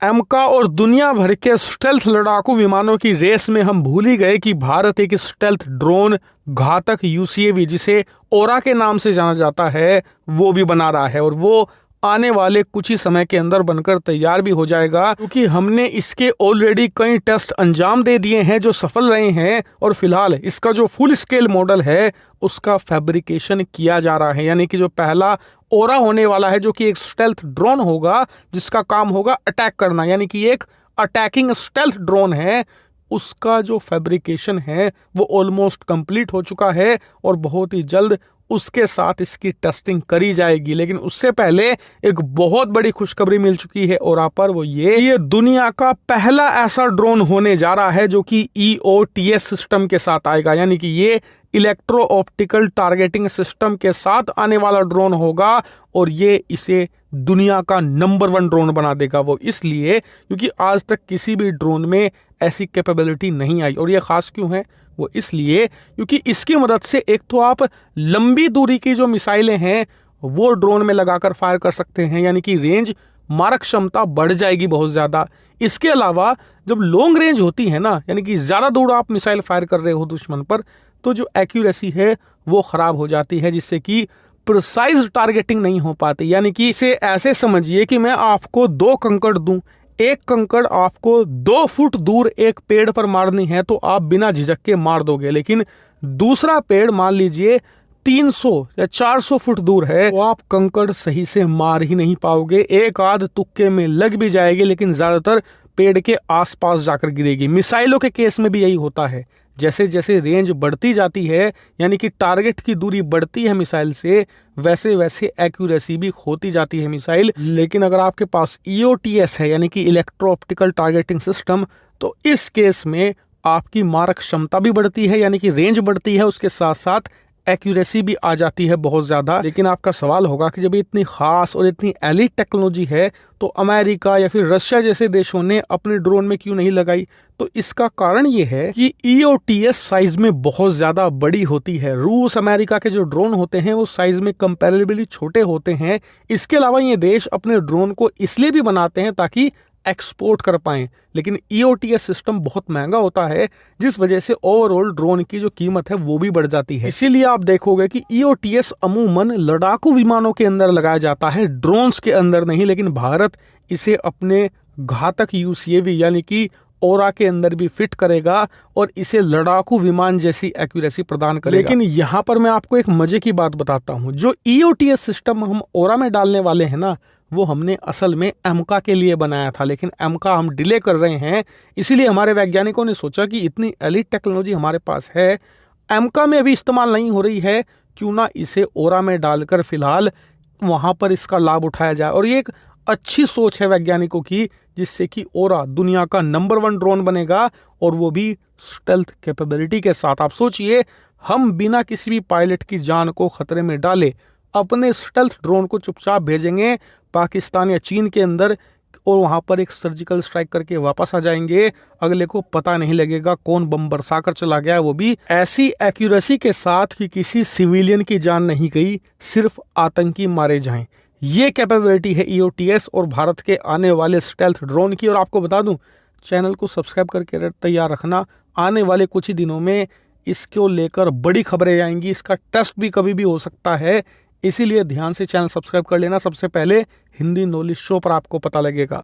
एमका और दुनिया भर के स्टेल्थ लड़ाकू विमानों की रेस में हम भूल ही गए कि भारत एक स्टेल्थ ड्रोन घातक यूसीएवी जिसे ओरा के नाम से जाना जाता है वो भी बना रहा है और वो आने वाले कुछ ही समय के अंदर बनकर तैयार भी हो जाएगा, क्योंकि हमने इसके ऑलरेडी कई टेस्ट अंजाम दे दिए हैं जो सफल रहे हैं और फिलहाल इसका जो फुल स्केल मॉडल है उसका फैब्रिकेशन किया जा रहा है। यानी कि जो पहला ओरा होने वाला है जो कि एक स्टेल्थ ड्रोन होगा जिसका काम होगा अटैक करना, यानी कि एक अटैकिंग स्टेल्थ ड्रोन है, उसका जो फैब्रिकेशन है वो ऑलमोस्ट कंप्लीट हो चुका है और बहुत ही जल्द उसके साथ इसकी टेस्टिंग करी जाएगी। लेकिन उससे पहले एक बहुत बड़ी खुशखबरी मिल चुकी है ओरा पर, वो ये दुनिया का पहला ऐसा ड्रोन होने जा रहा है जो कि EOTS सिस्टम के साथ आएगा, यानी कि ये इलेक्ट्रो ऑप्टिकल टारगेटिंग सिस्टम के साथ आने वाला ड्रोन होगा और ये इसे दुनिया का नंबर 1 ड्रोन बना देगा। वो इसलिए क्योंकि आज तक किसी भी ड्रोन में ऐसी कैपेबिलिटी नहीं आई। और ये खास क्यों है? वो इसलिए क्योंकि इसकी मदद से एक तो आप लंबी दूरी की जो मिसाइलें हैं वो ड्रोन में लगाकर फायर कर सकते हैं, यानी कि रेंज मारक क्षमता बढ़ जाएगी बहुत ज़्यादा। इसके अलावा जब लॉन्ग रेंज होती है ना, यानी कि ज़्यादा दूर आप मिसाइल फायर कर रहे हो दुश्मन पर, तो जो एक्यूरेसी है वो ख़राब हो जाती है, जिससे कि प्रिसाइज टारगेटिंग नहीं हो पाती। यानी कि इसे ऐसे समझिए कि मैं आपको 2 कंकड़ दूं, एक कंकड़ आपको 2 फुट दूर एक पेड़ पर मारनी है तो आप बिना झिझक के मार दोगे, लेकिन दूसरा पेड़ मान लीजिए 300 या 400 फुट दूर है तो आप कंकड़ सही से मार ही नहीं पाओगे। एक आध तुक्के में लग भी जाएगी लेकिन ज्यादातर पेड़ के आसपास जाकर गिरेगी। मिसाइलों के केस में भी यही होता है, जैसे जैसे रेंज बढ़ती जाती है यानी कि टारगेट की दूरी बढ़ती है मिसाइल से, वैसे वैसे एक्यूरेसी भी होती जाती है मिसाइल। लेकिन अगर आपके पास EOTS है यानी कि इलेक्ट्रो ऑप्टिकल टारगेटिंग सिस्टम, तो इस केस में आपकी मारक क्षमता भी बढ़ती है, यानी कि रेंज बढ़ती है, उसके साथ साथ एक्यूरेसी भी आ जाती है बहुत ज़्यादा। लेकिन आपका सवाल होगा कि जब इतनी खास और इतनी एलीट टेक्नोलॉजी है तो अमेरिका या फिर रशिया जैसे देशों ने अपने ड्रोन में क्यों नहीं लगाई? तो इसका कारण ये है कि EOTS साइज में बहुत ज़्यादा बड़ी होती है। रूस अमेरिका के जो ड्रोन होते हैं वो साइज में कंपैरेबली छोटे होते हैं। इसके अलावा ये देश अपने ड्रोन को इसलिए भी बनाते हैं ताकि एक्सपोर्ट कर पाएं, लेकिन EOTS सिस्टम बहुत महंगा होता है जिस वजह से ओवरऑल ड्रोन की जो कीमत है वो भी बढ़ जाती है। इसीलिए आप देखोगे कि EOTS अमूमन लड़ाकू विमानों के अंदर लगाया जाता है, ड्रोन्स के अंदर नहीं। लेकिन भारत इसे अपने घातक UCAV यानी कि ओरा के अंदर भी फिट करेगा और इसे लड़ाकू विमान जैसी एक्यूरेसी प्रदान करेगा। लेकिन यहाँ पर मैं आपको एक मजे की बात बताता हूँ, जो EOTS सिस्टम हम ओरा में डालने वाले हैं ना, वो हमने असल में एमका के लिए बनाया था, लेकिन एमका हम डिले कर रहे हैं। इसीलिए हमारे वैज्ञानिकों ने सोचा कि इतनी एलीट टेक्नोलॉजी हमारे पास है, एमका में अभी इस्तेमाल नहीं हो रही है, क्यों ना इसे ओरा में डालकर फिलहाल वहाँ पर इसका लाभ उठाया जाए। और ये एक अच्छी सोच है वैज्ञानिकों की, जिससे कि ओरा दुनिया का नंबर 1 ड्रोन बनेगा और वो भी स्टेल्थ कैपेबिलिटी के साथ। आप सोचिए, हम बिना किसी भी पायलट की जान को खतरे में डाले अपने स्टेल्थ ड्रोन को चुपचाप भेजेंगे पाकिस्तान या चीन के अंदर और वहां पर एक सर्जिकल स्ट्राइक करके वापस आ जाएंगे। अगले को पता नहीं लगेगा कौन बम बरसा कर चला गया, वो भी ऐसी एक्यूरेसी के साथ कि किसी सिविलियन की जान नहीं गई, सिर्फ आतंकी मारे जाएं। ये कैपेबिलिटी है EOTS और भारत के आने वाले स्टेल्थ ड्रोन की। और आपको बता दूं, चैनल को सब्सक्राइब करके तैयार रखना, आने वाले कुछ ही दिनों में इसको लेकर बड़ी खबरें आएंगी। इसका टेस्ट भी कभी भी हो सकता है, इसीलिए ध्यान से चैनल सब्सक्राइब कर लेना। सबसे पहले हिंदी नॉलेज शो पर आपको पता लगेगा।